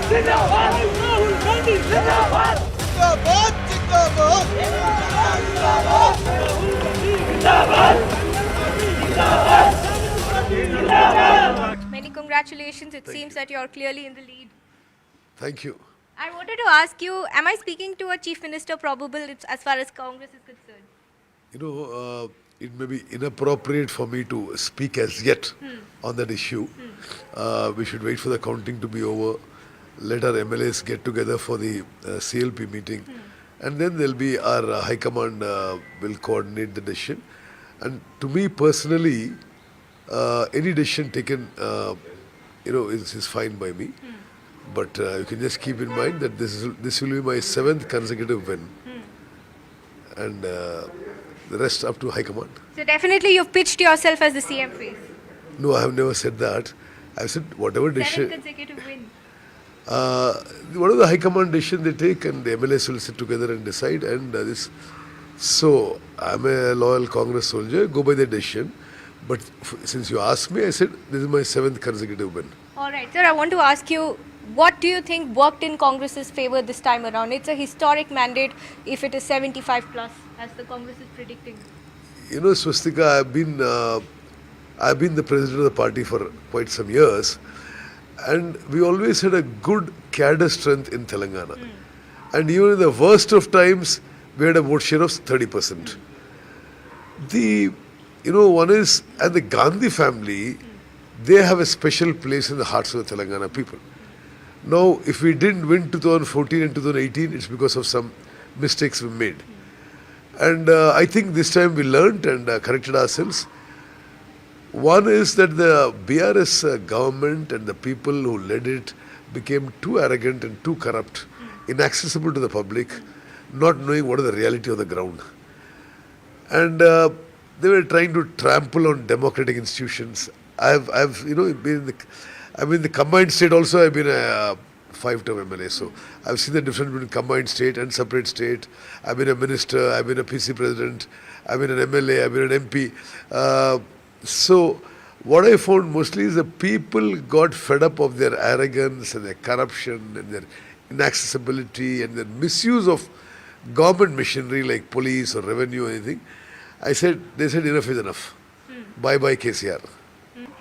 Many congratulations. It seems that you're clearly in the lead. Thank you. I wanted to ask you, am I speaking to a chief minister probable as far as Congress is concerned? It may be inappropriate for me to speak as yet on that issue. We should wait for the counting to be over. Let our MLAs get together for the CLP meeting. And then there'll be our High Command will coordinate the decision. And to me personally, any decision taken, is fine by me. But you can just keep in mind that this will be my 7th consecutive win. And the rest up to High Command. So definitely you've pitched yourself as the CM face. No, I have never said that. I said whatever 7 decision. consecutive win. Whatever the High Command decision they take, and the MLAs will sit together and decide. And so I'm a loyal Congress soldier. Go by the decision. But since you asked me, I said this is my 7th consecutive win. All right, sir. I want to ask you, what do you think worked in Congress's favor this time around? It's a historic mandate if it is 75 plus, as the Congress is predicting. Swastika, I've been the president of the party for quite some years, and we always had a good cadre strength in Telangana. And even in the worst of times, we had a vote share of 30%. One is, and the Gandhi family, they have a special place in the hearts of the Telangana people. Now, if we didn't win 2014 and 2018, it's because of some mistakes we made. And I think this time we learned and corrected ourselves. One is that the BRS government and the people who led it became too arrogant and too corrupt, inaccessible to the public, not knowing what is the reality of the ground. And they were trying to trample on democratic institutions. I've been in the combined state also. I've been a 5-term MLA, so I've seen the difference between combined state and separate state. I've been a minister, I've been a PC president, I've been an MLA, I've been an MP. So what I found mostly is the people got fed up of their arrogance and their corruption and their inaccessibility and their misuse of government machinery like police or revenue or anything. They said enough is enough. Bye-bye KCR.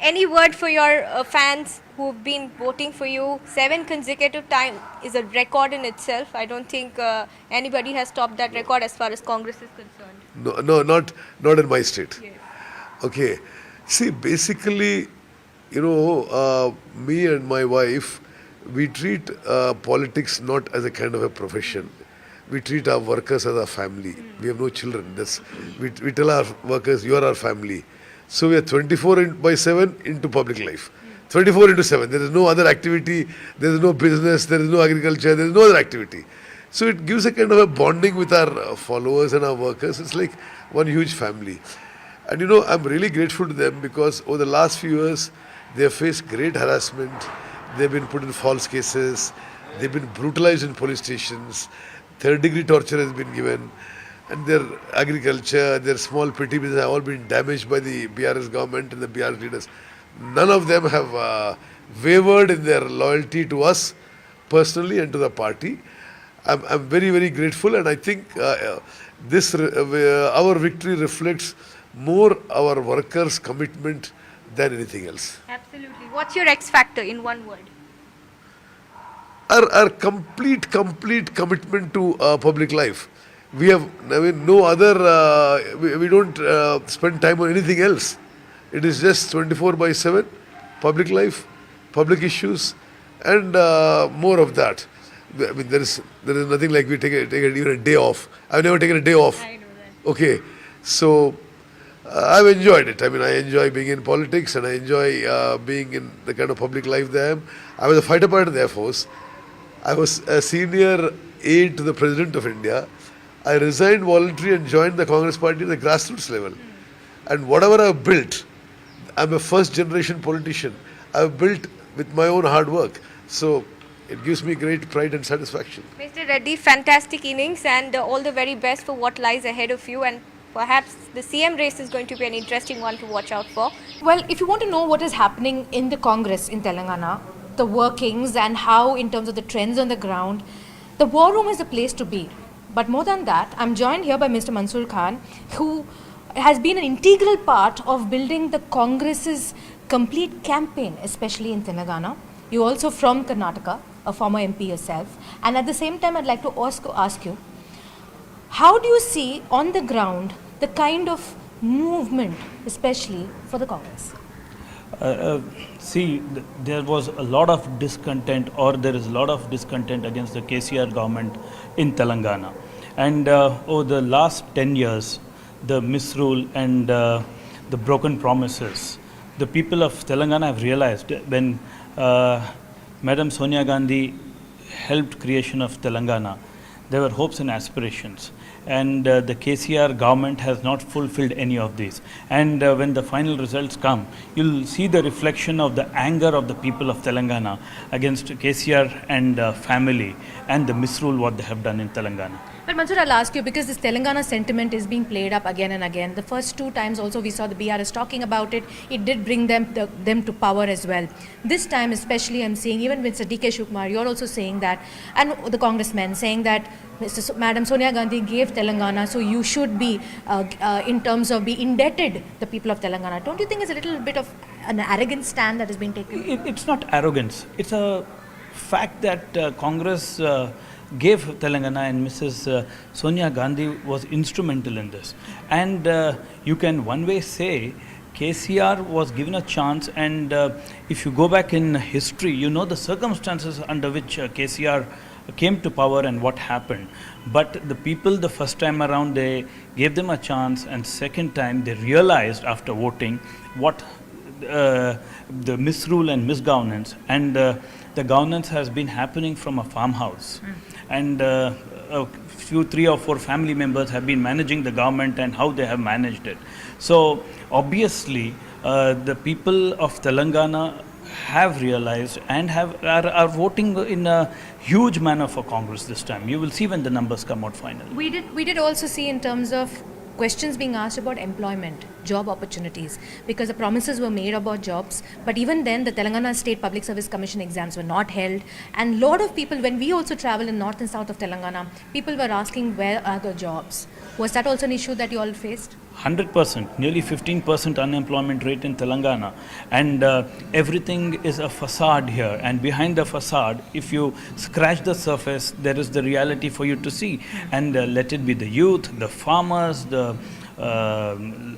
Any word for your fans who have been voting for you? 7 consecutive times is a record in itself. I don't think anybody has topped that record as far as Congress is concerned. No, not in my state. Yes. Okay. See, basically, me and my wife, we treat politics not as a kind of a profession. We treat our workers as our family. We have no children. We tell our workers, you are our family. So we are 24/7 into public life. 24/7. There is no other activity. There is no business. There is no agriculture. There is no other activity. So it gives a kind of a bonding with our followers and our workers. It's like one huge family. And I'm really grateful to them because over the last few years, they have faced great harassment. They've been put in false cases. They've been brutalized in police stations. Third-degree torture has been given. And their agriculture, their small petty business have all been damaged by the BRS government and the BRS leaders. None of them have wavered in their loyalty to us personally and to the party. I'm very, very grateful, and I think our victory reflects more our workers' commitment than anything else. Absolutely. What's your X factor in one word? Our complete commitment to public life. We have, no other, we don't spend time on anything else. It is just 24/7, public life, public issues, and more of that. There is nothing like we take even a day off. I've never taken a day off. I know that. Okay, so I've enjoyed it. I enjoy being in politics, and I enjoy being in the kind of public life that I am. I was a fighter pilot in the Air Force. I was a senior aide to the President of India. I resigned voluntarily and joined the Congress party at the grassroots level. And whatever I've built, I'm a first generation politician. I've built with my own hard work. So it gives me great pride and satisfaction. Mr. Reddy, fantastic innings and all the very best for what lies ahead of you, and perhaps the CM race is going to be an interesting one to watch out for. Well, if you want to know what is happening in the Congress in Telangana, the workings and how, in terms of the trends on the ground, the war room is the place to be. But more than that, I'm joined here by Mr. Mansoor Khan, who has been an integral part of building the Congress's complete campaign, especially in Telangana. You're also from Karnataka, a former MP yourself. And at the same time, I'd like to ask you, how do you see on the ground the kind of movement, especially for the Congress? There was a lot of discontent, or there is a lot of discontent against the KCR government in Telangana. And over the last 10 years, the misrule and the broken promises, the people of Telangana have realized when Madam Sonia Gandhi helped creation of Telangana, there were hopes and aspirations. And the KCR government has not fulfilled any of these. And when the final results come, you'll see the reflection of the anger of the people of Telangana against KCR and family and the misrule what they have done in Telangana. But Mansoor, I'll ask you, because this Telangana sentiment is being played up again and again. The first two times also we saw the BRS talking about it. It did bring them to power as well. This time especially I'm seeing, even with D.K. Shivkumar, you're also saying that, and the congressmen saying that Madam Sonia Gandhi gave Telangana, so you should be, in terms of be indebted the people of Telangana. Don't you think it's a little bit of an arrogant stand that has been taken? It's not arrogance. It's a fact that Congress gave Telangana, and Mrs. Sonia Gandhi was instrumental in this. And you can one way say KCR was given a chance, and if you go back in history, you know the circumstances under which KCR came to power and what happened. But the people the first time around, they gave them a chance, and second time they realized after voting what the misrule and misgovernance, and the governance has been happening from a farmhouse. And a few, 3 or 4 family members have been managing the government and how they have managed it. So obviously the people of Telangana have realized and are voting in a huge manner for Congress this time. You will see when the numbers come out finally. We did also see in terms of questions being asked about employment, job opportunities, because the promises were made about jobs, but even then the Telangana State Public Service Commission exams were not held, and a lot of people, when we also travel in north and south of Telangana, people were asking where are the jobs. Was that also an issue that you all faced? 100%, nearly 15% unemployment rate in Telangana, and everything is a facade here, and behind the facade, if you scratch the surface, there is the reality for you to see. And let it be the youth, the farmers, the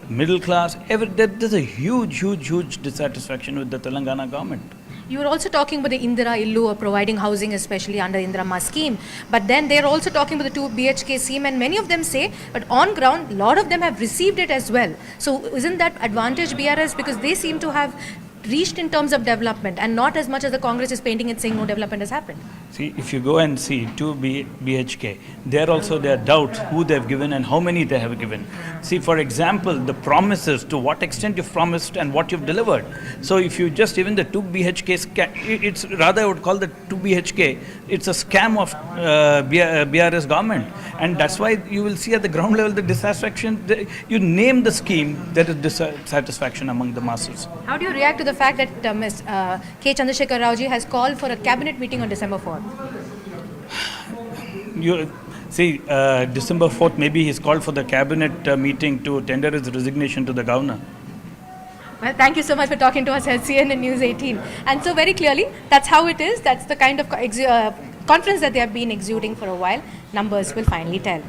middle class, there's a huge dissatisfaction with the Telangana government. You were also talking about the Indira Illu providing housing, especially under Indira Ma scheme. But then they're also talking about the 2 BHK scheme, and many of them say, but on ground, a lot of them have received it as well. So isn't that advantage BRS, because they seem to have reached in terms of development, and not as much as the Congress is painting it saying no development has happened? See, if you go and see 2 BHK, there also there are doubts who they have given and how many they have given. See, for example, the promises, to what extent you've promised and what you've delivered. So if you just, even the 2 BHK, it's rather I would call the 2 BHK, it's a scam of BRS government. And that's why you will see at the ground level the dissatisfaction. You name the scheme, there is dissatisfaction among the masses. How do you react to the fact that Ms. K. Chandrasekhar Rao ji has called for a cabinet meeting on December 4th? You see, December 4th, maybe he's called for the cabinet meeting to tender his resignation to the governor. Well, thank you so much for talking to us at CNN News 18. And so very clearly, that's how it is. That's the kind of confidence that they have been exuding for a while. Numbers will finally tell.